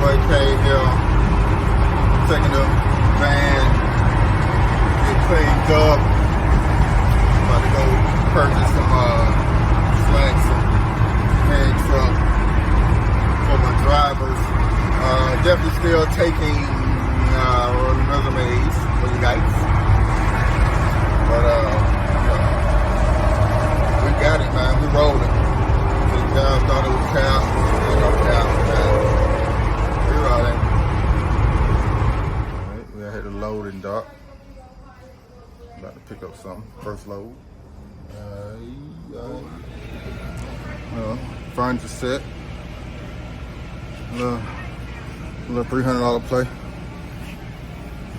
boy K here, taking the van, get cleaned up. About to go purchase some slacks and hand truck for my drivers. Definitely still taking resumes for you guys. But we got it, man. We rolling. The guys thought it was cap. Ain't no cap, man. We rolling. Alright, we out here to loading dock. About to pick up something. First load. Furniture set. Little $300 play.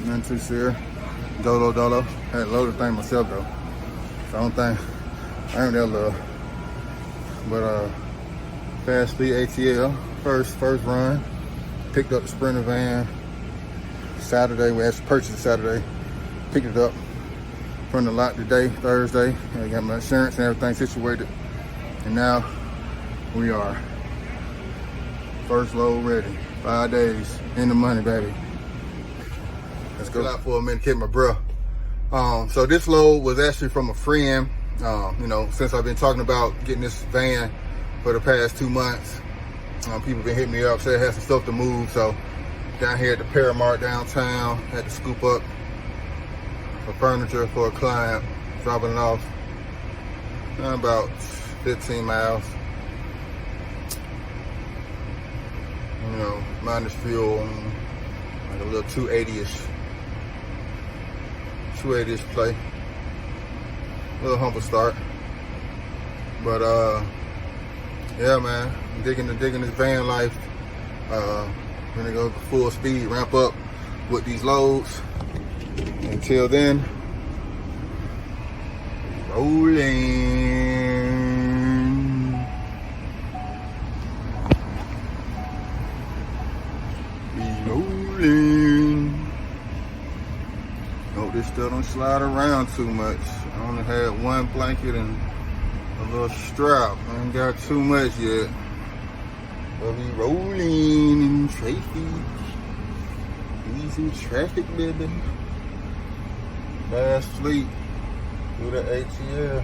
Nothing too serious. Dolo. Had to load the thing myself though. So I don't think I ain't that little. But fast speed ATL. First run. Picked up the Sprinter van Saturday. We actually purchased it Saturday. Picked it up from the lot today, Thursday. I got my insurance and everything situated. And now we are first load ready. 5 days in the money, baby. Let's go out for a minute, get my breath. So this load was actually from a friend. You know, since I've been talking about getting this van for the past 2 months, people been hitting me up, said I had some stuff to move. So down here at the Paramount downtown, had to scoop up for furniture for a client, dropping it off about 15 miles. You know, minus fuel, like a little 280-ish play. A little humble start. But yeah, man, I'm digging this van life. Gonna go full speed, ramp up with these loads. Until then, rolling. Hope this still don't slide around too much. I only had one blanket and a little strap. I ain't got too much yet. But we rolling in traffic. Easy traffic, baby. Fast fleet through the ATL.